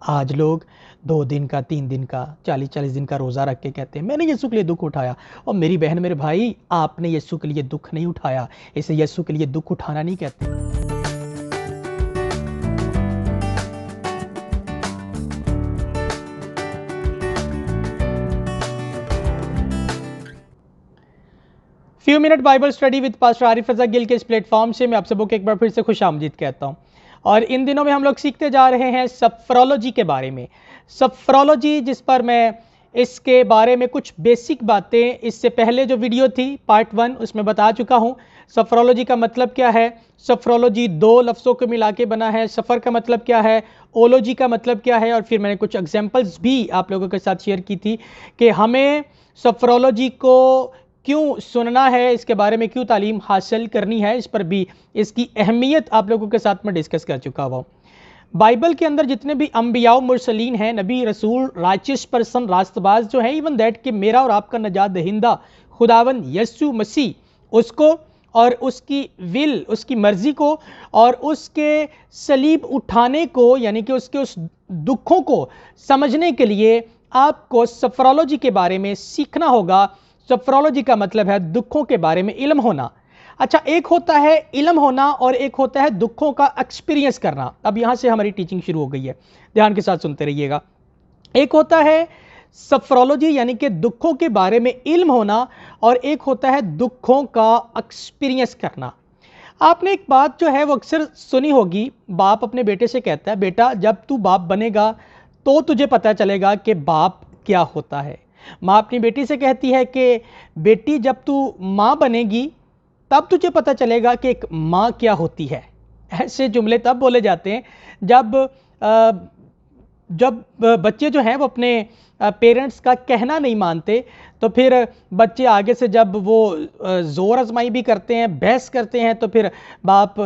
आज लोग 2 दिन का, 3 दिन का, 40-40 दिन का रोज़ा रख के कहते हैं मैंने यीशु के लिए दुख उठाया। और मेरी बहन, मेरे भाई, आपने यीशु के लिए दुख नहीं उठाया। इसे यीशु के लिए दुख उठाना नहीं कहते। Few minute Bible study with pastor Arif Raza Gill के इस प्लेटफॉर्म से मैं आप सबों को एक बार फिर से खुशामदीद कहता हूँ। और इन दिनों में हम लोग सीखते जा रहे हैं सफ्रोलॉजी के बारे में। सफ्रोलॉजी, जिस पर मैं इसके बारे में कुछ बेसिक बातें इससे पहले जो वीडियो थी पार्ट 1 उसमें बता चुका हूँ। सफ्रोलॉजी का मतलब क्या है? सफ्रोलॉजी 2 लफ्ज़ों को मिला के बना है। सफ़र का मतलब क्या है? ओलॉजी का मतलब क्या है? और फिर मैंने कुछ एग्जाम्पल्स भी आप लोगों के साथ शेयर की थी कि हमें सफ्रोलॉजी को क्यों सुनना है, इसके बारे में क्यों तालीम हासिल करनी है, इस पर भी इसकी अहमियत आप लोगों के साथ मैं डिस्कस कर चुका हुआ। बाइबल के अंदर जितने भी अंबिया मुरसलीन हैं, नबी, रसूल, राइचियस पर्सन, रास्तबाज जो है, इवन दैट कि मेरा और आपका नजात दहिंदा खुदावन यीशु मसीह, उसको और उसकी विल, उसकी मर्जी को और उसके सलीब उठाने को, यानी कि उसके उस दुखों को समझने के लिए आपको सफ्रोलॉजी के बारे में सीखना होगा। सफ्रोलॉजी का मतलब है दुखों के बारे में इल्म होना। अच्छा, एक होता है इल्म होना और एक होता है दुखों का एक्सपीरियंस करना। अब यहां से हमारी टीचिंग शुरू हो गई है, ध्यान के साथ सुनते रहिएगा। एक होता है सफ्रोलॉजी यानी कि दुखों के बारे में इल्म होना, और एक होता है दुखों का एक्सपीरियंस करना। आपने एक बात जो है वो अक्सर सुनी होगी, बाप अपने बेटे से कहता है, बेटा जब तू बाप बनेगा तो तुझे पता चलेगा कि बाप क्या होता है। माँ अपनी बेटी से कहती है कि बेटी जब तू माँ बनेगी तब तुझे पता चलेगा कि एक माँ क्या होती है। ऐसे जुमले तब बोले जाते हैं जब बच्चे जो हैं वो अपने पेरेंट्स का कहना नहीं मानते, तो फिर बच्चे आगे से जब वो ज़ोर आजमाई भी करते हैं, बहस करते हैं, तो फिर बाप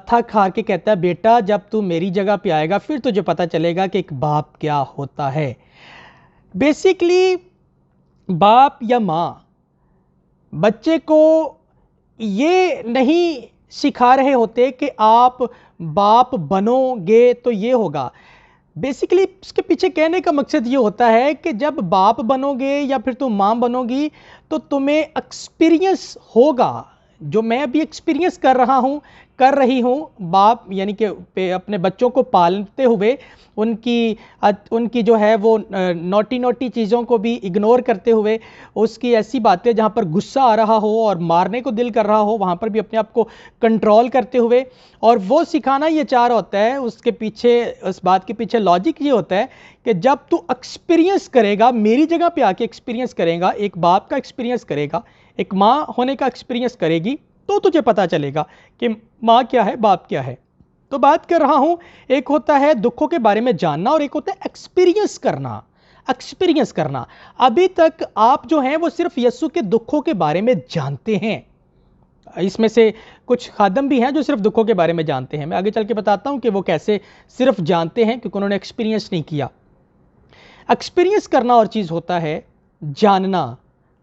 थक हार के कहता है, बेटा जब तू मेरी जगह पे आएगा फिर तुझे पता चलेगा कि एक बाप क्या होता है। बेसिकली बाप या माँ बच्चे को ये नहीं सिखा रहे होते कि आप बाप बनोगे तो ये होगा। बेसिकली इसके पीछे कहने का मकसद ये होता है कि जब बाप बनोगे या फिर तुम माँ बनोगी तो तुम्हें एक्सपीरियंस होगा, जो मैं अभी एक्सपीरियंस कर रहा हूँ, कर रही हूँ, बाप यानी कि अपने बच्चों को पालते हुए उनकी जो है वो नोटी नोटी चीज़ों को भी इग्नोर करते हुए, उसकी ऐसी बातें जहाँ पर गुस्सा आ रहा हो और मारने को दिल कर रहा हो वहाँ पर भी अपने आप को कंट्रोल करते हुए, और वो सिखाना ये चाह रहा होता है। उसके पीछे, उस बात के पीछे लॉजिक ये होता है कि जब तू एक्सपीरियंस करेगा, मेरी जगह पे आके एक्सपीरियंस करेगा, एक बाप का एक्सपीरियंस करेगा, एक माँ होने का एक्सपीरियंस करेगी, तो तुझे पता चलेगा कि माँ क्या है, बाप क्या है। तो बात कर रहा हूं, एक होता है दुखों के बारे में जानना और एक होता है एक्सपीरियंस करना। एक्सपीरियंस करना, अभी तक आप जो हैं वो सिर्फ यीशु के दुखों के बारे में जानते हैं। इसमें से कुछ खादम भी हैं जो सिर्फ दुखों के बारे में जानते हैं। मैं आगे चल के बताता हूं कि वो कैसे सिर्फ जानते हैं, क्योंकि उन्होंने एक्सपीरियंस नहीं किया। एक्सपीरियंस करना और चीज़ होता है, जानना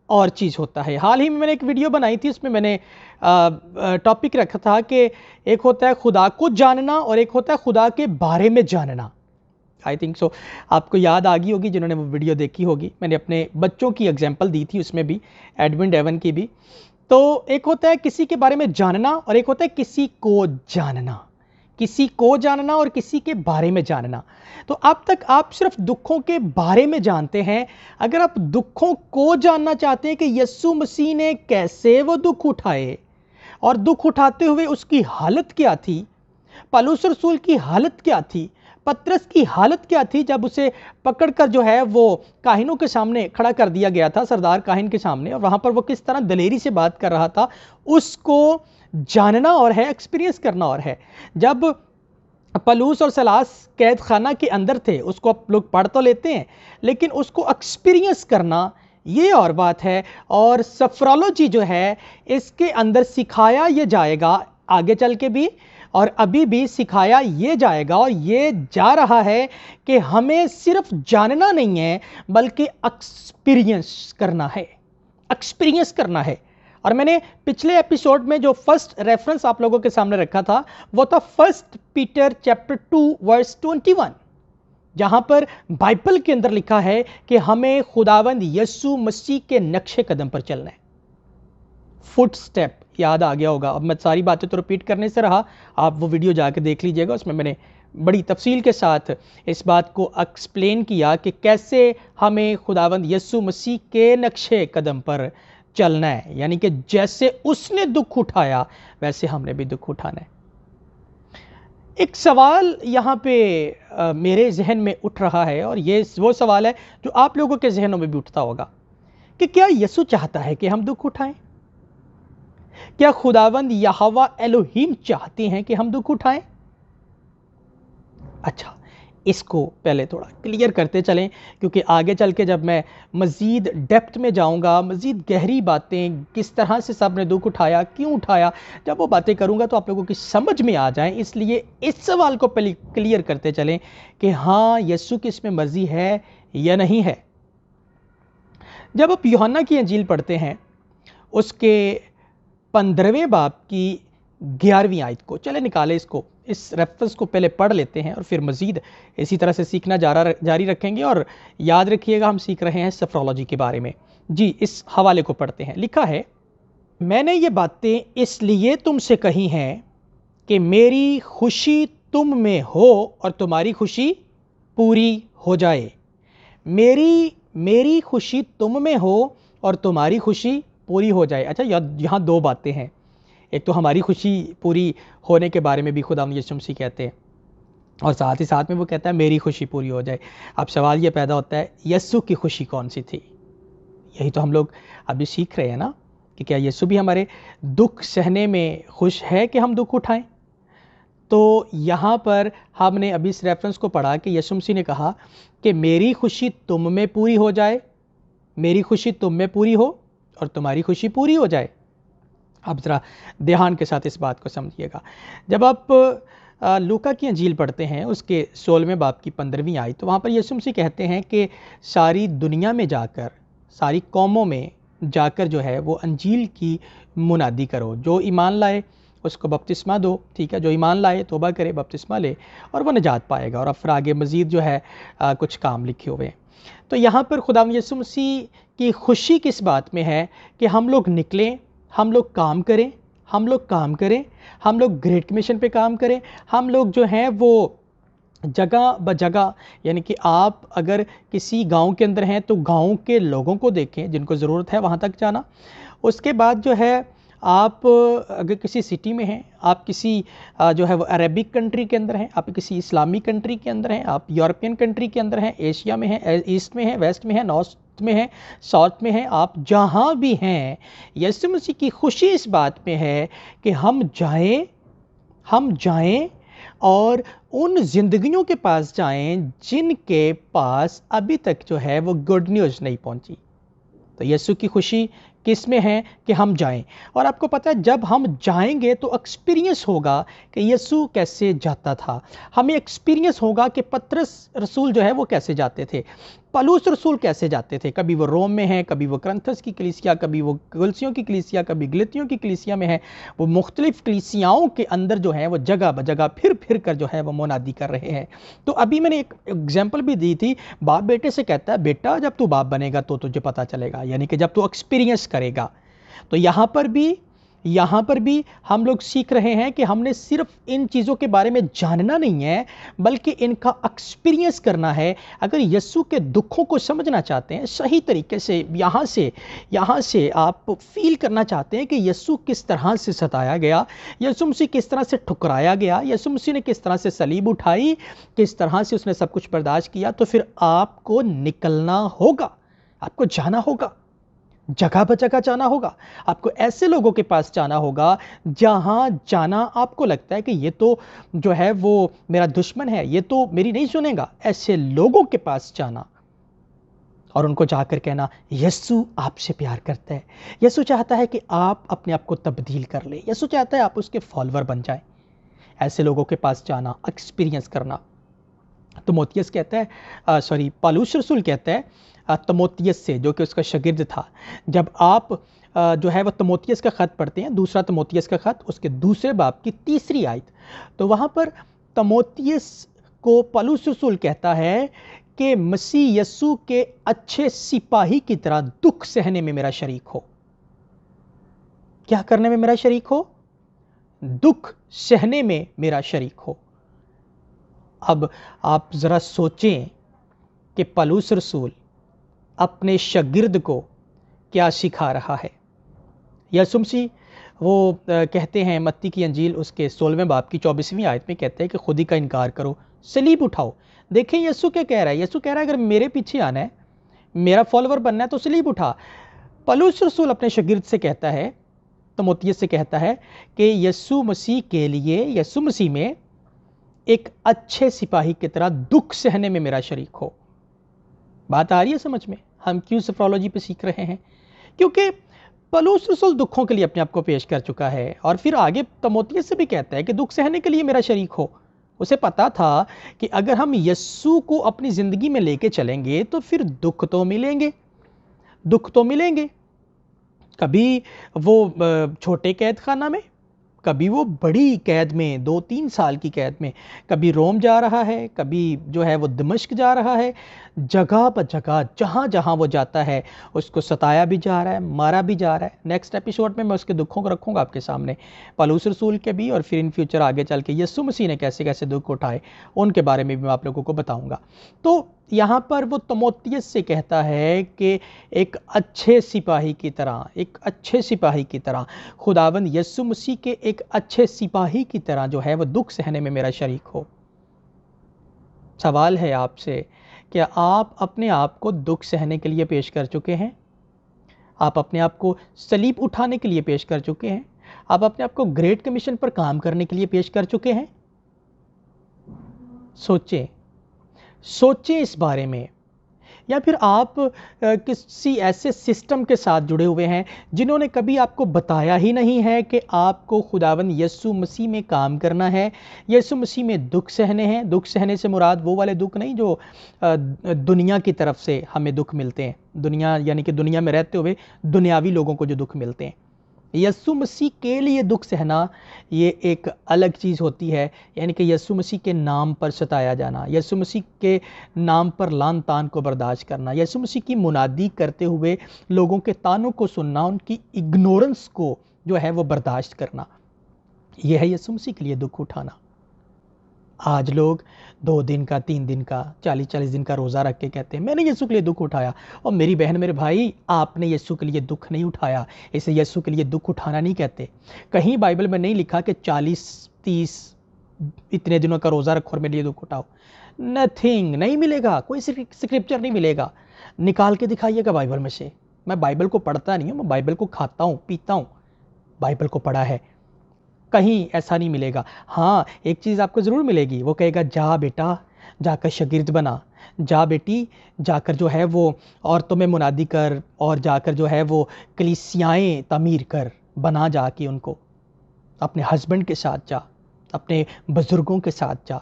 और चीज़ होता है। हाल ही में मैंने एक वीडियो बनाई थी, उसमें मैंने टॉपिक रखा था कि एक होता है खुदा को जानना और एक होता है खुदा के बारे में जानना। आई थिंक सो आपको याद आ गई होगी जिन्होंने वो वीडियो देखी होगी। मैंने अपने बच्चों की एग्जांपल दी थी उसमें भी, एडविन डेवन की भी। तो एक होता है किसी के बारे में जानना और एक होता है किसी को जानना, किसी को जानना और किसी के बारे में जानना। तो अब तक आप सिर्फ दुखों के बारे में जानते हैं। अगर आप दुखों को जानना चाहते हैं कि यीशु मसीह ने कैसे वो दुख उठाए और दुख उठाते हुए उसकी हालत क्या थी, पौलुस रसूल की हालत क्या थी, पतरस की हालत क्या थी जब उसे पकड़कर जो है वो काहिनों के सामने खड़ा कर दिया गया था, सरदार काहिन के सामने, और वहां पर वो किस तरह दलेरी से बात कर रहा था, उसको जानना और है, एक्सपीरियंस करना और है। जब पलूस और सलास कैद खाना के अंदर थे, उसको आप लोग पढ़ तो लेते हैं, लेकिन उसको एक्सपीरियंस करना ये और बात है। और सफ्रोलॉजी जो है इसके अंदर सिखाया ये जाएगा आगे चल के भी, और अभी भी सिखाया ये जाएगा और ये जा रहा है कि हमें सिर्फ जानना नहीं है बल्कि एक्सपीरियंस करना है, एक्सपीरियंस करना है। और मैंने पिछले एपिसोड में जो फर्स्ट रेफरेंस आप लोगों के सामने रखा था वो था 1 पीटर चैप्टर 2 वर्स 21, जहां पर बाइबल के अंदर लिखा है कि हमें खुदावंद यीशु मसीह के नक्शे कदम पर चलना है। फुट स्टेप याद आ गया होगा। अब मैं सारी बातें तो रिपीट करने से रहा, आप वो वीडियो जाके देख लीजिएगा, उसमें मैंने बड़ी तफसील के साथ इस बात को एक्सप्लेन किया कि कैसे हमें खुदावंद यीशु मसीह के नक्शे कदम पर चलना है, यानी कि जैसे उसने दुख उठाया वैसे हमने भी दुख उठाना है। एक सवाल यहाँ पे मेरे जहन में उठ रहा है, और ये वो सवाल है जो आप लोगों के जहनों में भी उठता होगा कि क्या यीशु चाहता है कि हम दुख उठाएं? क्या खुदावंद यहोवा एलोहीम चाहते हैं कि हम दुख उठाएं? अच्छा, इसको पहले थोड़ा क्लियर करते चलें, क्योंकि आगे चल के जब मैं मज़ीद डेप्थ में जाऊंगा, मज़ीद गहरी बातें किस तरह से सब ने दुख उठाया, क्यों उठाया, जब वो बातें करूंगा तो आप लोगों की समझ में आ जाएं। इसलिए इस सवाल को पहले क्लियर करते चलें कि हाँ, यीशु की इसमें मर्जी है या नहीं है। जब आप यूहन्ना की अंजील पढ़ते हैं, उसके 15वें बाब की 11वीं आयत को, चले निकाले इसको, इस रेफरेंस को पहले पढ़ लेते हैं और फिर मज़ीद इसी तरह से सीखना जारी रखेंगे। और याद रखिएगा, हम सीख रहे हैं सफ्रोलॉजी के बारे में। जी, इस हवाले को पढ़ते हैं। लिखा है, मैंने ये बातें इसलिए तुमसे कही हैं कि मेरी खुशी तुम में हो और तुम्हारी खुशी पूरी हो जाए। मेरी खुशी तुम में हो और तुम्हारी खुशी पूरी हो जाए। अच्छा, यहाँ दो बातें हैं। एक तो हमारी खुशी पूरी होने के बारे में भी खुदा यीशु मसीह कहते हैं, और साथ ही साथ में वो कहता है मेरी खुशी पूरी हो जाए। अब सवाल ये पैदा होता है, यीशु की खुशी कौन सी थी? यही तो हम लोग अभी सीख रहे हैं ना, कि क्या यीशु भी हमारे दुख सहने में खुश है कि हम दुख उठाएं? तो यहाँ पर हमने अभी इस रेफरेंस को पढ़ा कि यीशु मसीह ने कहा कि मेरी खुशी तुम में पूरी हो जाए, मेरी खुशी तुम में पूरी हो और तुम्हारी खुशी पूरी हो जाए। अब ज़रा ध्यान के साथ इस बात को समझिएगा। जब आप लूका की अंजील पढ़ते हैं, उसके 16वें बाब की 15वीं आयत, तो वहाँ पर यीशु मसीह कहते हैं कि सारी दुनिया में जाकर, सारी कौमों में जाकर जो है वो अंजील की मुनादी करो। जो ईमान लाए उसको बपतिस्मा दो, ठीक है, जो ईमान लाए तौबा करे बपतिस्मा ले और वो निजात पाएगा। और अब फिर आगे मज़ीद जो है कुछ काम लिखे हुए हैं। तो यहाँ पर खुदा यीशु मसीह की खुशी किस बात में है कि हम लोग निकलें, हम लोग काम करें, हम लोग ग्रेट कमीशन पे काम करें, हम लोग जो हैं वो जगह ब जगह, यानी कि आप अगर किसी गांव के अंदर हैं तो गांव के लोगों को देखें जिनको ज़रूरत है वहां तक जाना। उसके बाद जो है आप अगर किसी सिटी में हैं, आप किसी जो है वो अरेबिक कंट्री के अंदर हैं, आप किसी इस्लामी कंट्री के अंदर हैं, आप यूरोपियन कंट्री के अंदर हैं, एशिया में हैं, ईस्ट में हैं, वेस्ट में हैं, नॉर्थ में हैं, साउथ में हैं, आप जहाँ भी हैं, यीशु मसीह की खुशी इस बात में है कि हम जाएं और उन जिंदगियों के पास जाएं जिनके पास अभी तक जो है वो गुड न्यूज़ नहीं पहुंची। तो यीशु की खुशी किस में है कि हम जाएं। और आपको पता है, जब हम जाएंगे तो एक्सपीरियंस होगा कि यीशु कैसे जाता था। हमें एक्सपीरियंस होगा कि पतरस रसूल जो है वो कैसे जाते थे, पौलुस रसूल कैसे जाते थे। कभी वो रोम में है, कभी वो करंथस की कलीसिया, कभी वो कुलसियों की कलीसिया, कभी गलतियों की कलीसिया में है। वो मुख्तलिफ कलीसियाओं के अंदर जो है वो जगह ब जगह फिर कर जो है वो मुनादी कर रहे हैं। तो अभी मैंने एक एग्जाम्पल भी दी थी, बाप बेटे से कहता है बेटा जब तू बाप बनेगा तो तुझे पता चलेगा, यानी कि जब तू एक्सपीरियंस करेगा। तो यहाँ पर भी हम लोग सीख रहे हैं कि हमने सिर्फ इन चीज़ों के बारे में जानना नहीं है, बल्कि इनका एक्सपीरियंस करना है। अगर यीशु के दुखों को समझना चाहते हैं सही तरीके से, यहाँ से आप फील करना चाहते हैं कि यीशु किस तरह से सताया गया, यीशु मसीह किस तरह से ठुकराया गया, यीशु मसीह ने किस तरह से सलीब उठाई, किस तरह से उसने सब कुछ बर्दाश्त किया, तो फिर आपको निकलना होगा, आपको जाना होगा, जगह ब जगह जाना होगा। आपको ऐसे लोगों के पास जाना होगा जहां जाना आपको लगता है कि ये तो जो है वो मेरा दुश्मन है, ये तो मेरी नहीं सुनेगा। ऐसे लोगों के पास जाना और उनको जाकर कहना यीशु आपसे प्यार करता है, यीशु चाहता है कि आप अपने आप को तब्दील कर ले, यीशु चाहता है आप उसके फॉलोअर बन जाएं। ऐसे लोगों के पास जाना, एक्सपीरियंस करना। तिमोथियस कहता है, पौलुस रसूल कहता है तिमोथियस से, जो कि उसका शागिर्द था, जब आप जो है वह तिमोथियस का ख़त पढ़ते हैं, दूसरा तिमोथियस का ख़त, उसके दूसरे बाब की 3री आयत, तो वहाँ पर तिमोथियस को पौलुस रसूल कहता है कि मसीह यस्सु के अच्छे सिपाही की तरह दुख सहने में मेरा शरीक हो। क्या करने में मेरा शरीक हो? दुख सहने में मेरा शरीक हो। अब आप जरा सोचें कि पौलुस रसूल अपने शागिर्द को क्या सिखा रहा है। यीशु मसीह वो कहते हैं मत्ती की अंजील उसके 16वें बाब की 24वीं आयत में कहते हैं कि खुद ही का इनकार करो, सलीब उठाओ। देखें यीशु क्या कह रहा है। यीशु कह रहा है अगर मेरे पीछे आना है, मेरा फॉलोवर बनना है तो सलीब उठा। पौलुस रसूल अपने शागिर्द से कहता है, तीमुथियुस से कहता है कि यीशु मसीह के लिए, यीशु मसीह में एक अच्छे सिपाही की तरह दुख सहने में मेरा शरीक हो। बात आ रही है समझ में? हम क्यों सफ्रोलॉजी पे सीख रहे हैं? क्योंकि पौलुस रसूल दुखों के लिए अपने आप को पेश कर चुका है और फिर आगे तीमुथियुस से भी कहता है कि दुख सहने के लिए मेरा शरीक हो। उसे पता था कि अगर हम यीशु को अपनी जिंदगी में लेके चलेंगे तो फिर दुख तो मिलेंगे, दुख तो मिलेंगे। कभी वो छोटे कैद खाना में, कभी वो बड़ी कैद में 2-3 साल की कैद में, कभी रोम जा रहा है, कभी जो है वो दमिश्क जा रहा है। जगह पर जगह जहाँ जहाँ वो जाता है उसको सताया भी जा रहा है, मारा भी जा रहा है। नेक्स्ट एपिसोड में मैं उसके दुखों को रखूँगा आपके सामने, पौलुस रसूल के भी, और फिर इन फ्यूचर आगे चल के यीशु मसीह ने कैसे कैसे दुख उठाए उनके बारे में भी मैं आप लोगों को बताऊँगा। तो यहाँ पर वो तीमुथियुस से कहता है कि एक अच्छे सिपाही की तरह, एक अच्छे सिपाही की तरह, खुदावंद यीशु मसीह के एक अच्छे सिपाही की तरह जो है वो दुख सहने में मेरा शरीक हो। सवाल है आपसे, क्या आप अपने आप को दुख सहने के लिए पेश कर चुके हैं? आप अपने आप को सलीब उठाने के लिए पेश कर चुके हैं? आप अपने आप को ग्रेट कमीशन पर काम करने के लिए पेश कर चुके हैं? सोचें, सोचें इस बारे में। या फिर आप किसी ऐसे सिस्टम के साथ जुड़े हुए हैं जिन्होंने कभी आपको बताया ही नहीं है कि आपको खुदावंद यीशु मसीह में काम करना है, यीशु मसीह में दुख सहने हैं। दुख सहने से मुराद वो वाले दुख नहीं जो दुनिया की तरफ से हमें दुख मिलते हैं, दुनिया यानी कि दुनिया में रहते हुए दुनियावी लोगों को जो दुख मिलते हैं। यीशु मसीह के लिए दुख सहना ये एक अलग चीज़ होती है, यानी कि यीशु मसीह के नाम पर सताया जाना, यीशु मसीह के नाम पर लान तान को बर्दाश्त करना, यीशु मसीह की मुनादी करते हुए लोगों के तानों को सुनना, उनकी इग्नोरेंस को जो है वो बर्दाश्त करना, यह है यीशु मसीह के लिए दुख उठाना। आज लोग 2 दिन का, 3 दिन का, 40-40 दिन का रोज़ा रख के कहते हैं मैंने यीशु के लिए दुख उठाया। और मेरी बहन, मेरे भाई, आपने यीशु के लिए दुख नहीं उठाया। इसे यीशु के लिए दुख उठाना नहीं कहते। कहीं बाइबल में नहीं लिखा कि 40-30 इतने दिनों का रोज़ा रखो और मेरे लिए दुख उठाओ। नथिंग, नहीं मिलेगा, कोई स्क्रिप्चर नहीं मिलेगा। निकाल के दिखाइएगा बाइबल में से। मैं बाइबल को पढ़ता नहीं हूँ, मैं बाइबल को खाता हूँ, पीता हूँ, बाइबल को पढ़ा है। कहीं ऐसा नहीं मिलेगा। हाँ, एक चीज़ आपको ज़रूर मिलेगी, वो कहेगा जा बेटा, जाकर शागिर्द बना, जा बेटी, जाकर जो है वो औरतों में मुनादी कर, और जाकर जो है वो कलीसियाएँ तमीर कर, बना जाके उनको, अपने हस्बैंड के साथ जा, अपने बुज़ुर्गों के साथ जा,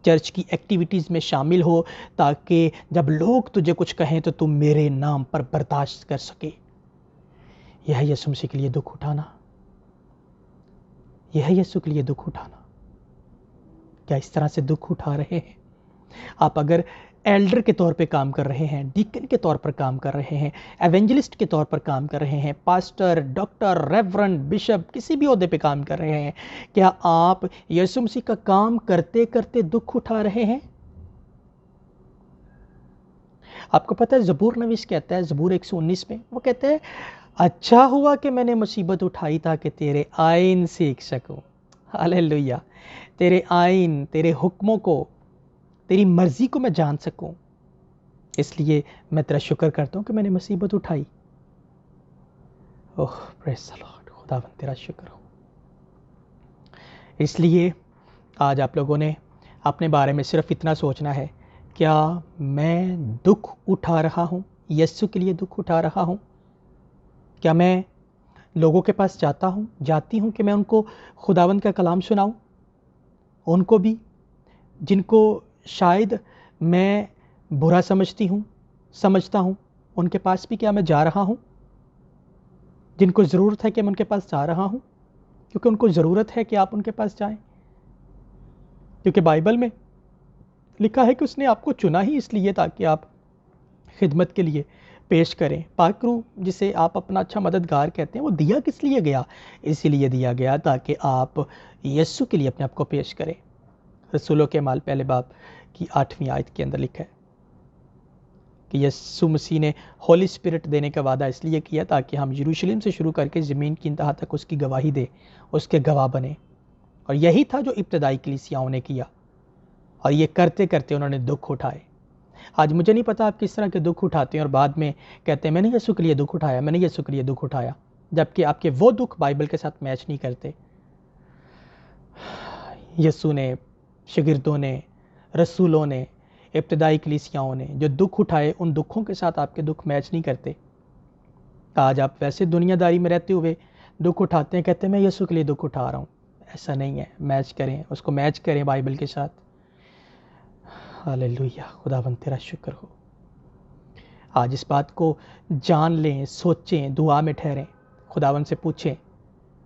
चर्च की एक्टिविटीज़ में शामिल हो, ताकि जब लोग तुझे कुछ कहें तो तुम मेरे नाम पर बर्दाश्त कर सके। यह है यीशु मसीह के लिए दुख उठाना, यह है यीशु के लिए दुख उठाना। क्या इस तरह से दुख उठा रहे हैं आप? अगर एल्डर के तौर पे काम कर रहे हैं, डीकन के तौर पर काम कर रहे हैं, एवेंजलिस्ट के तौर पर काम कर रहे हैं, पास्टर, डॉक्टर, रेवरेंड, बिशप, किसी भी ओहदे पे काम कर रहे हैं, क्या आप यीशु मसीह का काम करते करते दुख उठा रहे हैं? आपको पता है ज़बूर नवीस कहता है, ज़बूर 119 में वो कहता है, अच्छा हुआ कि मैंने मुसीबत उठाई ताकि तेरे आइन सीख सकूं। हालेलुया। तेरे आइन, तेरे हुक्मों को, तेरी मर्जी को मैं जान सकूं, इसलिए मैं तेरा शुक्र करता हूं कि मैंने मुसीबत उठाई। ओह प्रेज़ द लॉर्ड, खुदावंद तेरा शुक्र हो। इसलिए आज आप लोगों ने अपने बारे में सिर्फ इतना सोचना है, क्या मैं दुख उठा रहा हूं, यीशु के लिए दुख उठा रहा हूं? क्या मैं लोगों के पास जाती हूँ कि मैं उनको खुदावंद का कलाम सुनाऊँ? उनको भी जिनको शायद मैं बुरा समझता हूँ, उनके पास भी क्या मैं जा रहा हूँ? जिनको ज़रूरत है कि मैं उनके पास जा रहा हूँ, क्योंकि उनको ज़रूरत है कि आप उनके पास जाएं। क्योंकि बाइबल में लिखा है कि उसने आपको चुना ही इसलिए ताकि आप खिदमत के लिए पेश करें। पाक रूह जिसे आप अपना अच्छा मददगार कहते हैं, वो दिया किस लिए गया? इसीलिए दिया गया ताकि आप यीशु के लिए अपने आप को पेश करें। रसूलों के अमाल पहले बाब की 8वीं आयत के अंदर लिखा है कि यीशु मसीह ने होली स्पिरिट देने का वादा इसलिए किया ताकि हम यरूशलेम से शुरू करके ज़मीन की इंतहा तक उसकी गवाही दे, उसके गवाह बने। और यही था जो इब्तदाई कलीसियाओं ने किया, और ये करते करते उन्होंने दुख उठाए। आज मुझे नहीं पता आप किस तरह के दुख उठाते हैं और बाद में कहते हैं मैंने यीशु के लिए दुख उठाया, मैंने यीशु के लिए दुख उठाया, जबकि आपके वो दुख बाइबल के साथ मैच नहीं करते। यीशु ने, शागिर्दों ने, रसूलों ने, इब्तदाई कलीसियाओं ने जो दुख उठाए, उन दुखों के साथ आपके दुख मैच नहीं करते। आज आप वैसे दुनियादारी में रहते हुए दुख उठाते हैं, कहते हैं मैं यीशु के लिए दुख उठा रहा हूँ। ऐसा नहीं है, मैच करें, उसको मैच करें बाइबल के साथ। हालेलुया, खुदावंद तेरा शुक्र हो। आज इस बात को जान लें, सोचें, दुआ में ठहरें, खुदावंद से पूछें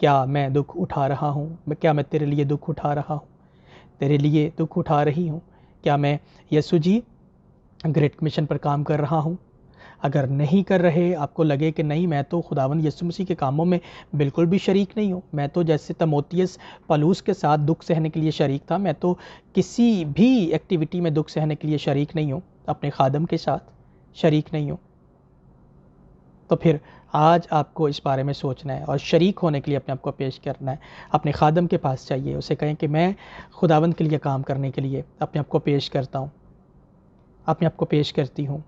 क्या मैं दुख उठा रहा हूँ? क्या मैं तेरे लिए दुख उठा रहा हूँ? तेरे लिए दुख उठा रही हूँ? क्या मैं यीशु जी ग्रेट कमीशन पर काम कर रहा हूँ? अगर नहीं कर रहे, आपको लगे कि नहीं मैं तो खुदावंद यीशु मसीह के कामों में बिल्कुल भी शरीक नहीं हूँ, मैं तो जैसे तमोथियस पलूस के साथ दुख सहने के लिए शरीक था, मैं तो किसी भी एक्टिविटी में दुख सहने के लिए शरीक नहीं हूँ, अपने खादम के साथ शरीक नहीं हूँ, तो फिर आज आपको इस बारे में सोचना है और शरीक होने के लिए अपने आप को पेश करना है। अपने खादम के पास चाहिए, उसे कहें कि मैं खुदावंद के लिए काम करने के लिए अपने आप को पेश करता हूँ, अपने आप को पेश करती हूँ,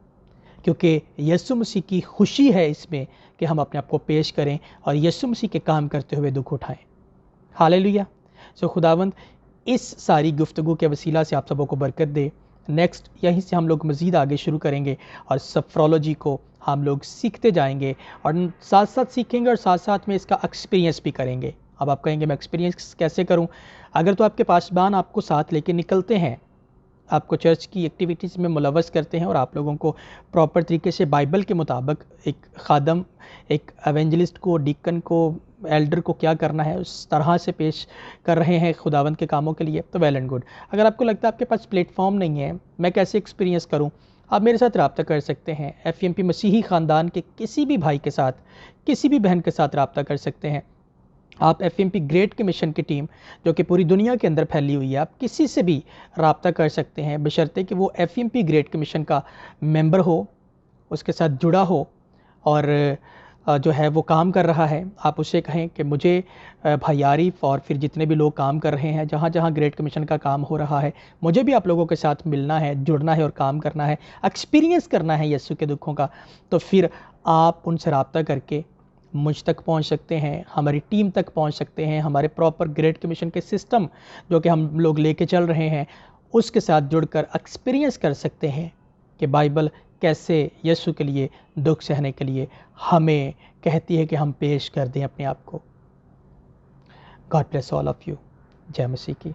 क्योंकि यीशु मसीह की खुशी है इसमें कि हम अपने आप को पेश करें और यीशु मसीह के काम करते हुए दुख उठाएं। हालेलुया। सो खुदावंद इस सारी गुफ्तगू के वसीला से आप सबों को बरकत दे। नेक्स्ट यहीं से हम लोग मज़ीद आगे शुरू करेंगे और सफ्रोलॉजी को हम लोग सीखते जाएंगे और साथ साथ सीखेंगे और साथ साथ में इसका एक्सपीरियंस भी करेंगे। अब आप कहेंगे मैं एक्सपीरियंस कैसे करूं? अगर तो आपके पासबान आपको साथ लेके निकलते हैं, आपको चर्च की एक्टिविटीज़ में मुलव्वस करते हैं और आप लोगों को प्रॉपर तरीके से बाइबल के मुताबिक एक खादम, एक एवेंजलिस्ट को, डिकन को, एल्डर को क्या करना है उस तरह से पेश कर रहे हैं खुदावंद के कामों के लिए, तो वेल एंड गुड। अगर आपको लगता है आपके पास प्लेटफॉर्म नहीं है, मैं कैसे एक्सपीरियंस करूं, आप मेरे साथ रब्ता कर सकते हैं। FEMP मसीही ख़ानदान के किसी भी भाई के साथ, किसी भी बहन के साथ रब्ता कर सकते हैं। आप FEMP ग्रेट कमीशन की टीम जो कि पूरी दुनिया के अंदर फैली हुई है, आप किसी से भी रब्ता कर सकते हैं, बशर्ते कि वो FEMP ग्रेट कमीशन का मेंबर हो, उसके साथ जुड़ा हो और जो है वो काम कर रहा है। आप उससे कहें कि मुझे भाई आरिफ और फिर जितने भी लोग काम कर रहे हैं, जहाँ जहाँ ग्रेट कमीशन का काम हो रहा है, मुझे भी आप लोगों के साथ मिलना है, जुड़ना है और काम करना है, एक्सपीरियंस करना है यीशु के दुखों का, तो फिर आप उनसे रब्ता करके मुझ तक पहुंच सकते हैं, हमारी टीम तक पहुंच सकते हैं। हमारे प्रॉपर ग्रेट कमीशन के सिस्टम जो कि हम लोग लेके चल रहे हैं, उसके साथ जुड़कर एक्सपीरियंस कर सकते हैं कि बाइबल कैसे यीशु के लिए दुख सहने के लिए हमें कहती है कि हम पेश कर दें अपने आप को। God bless all of you. जय मसीह की।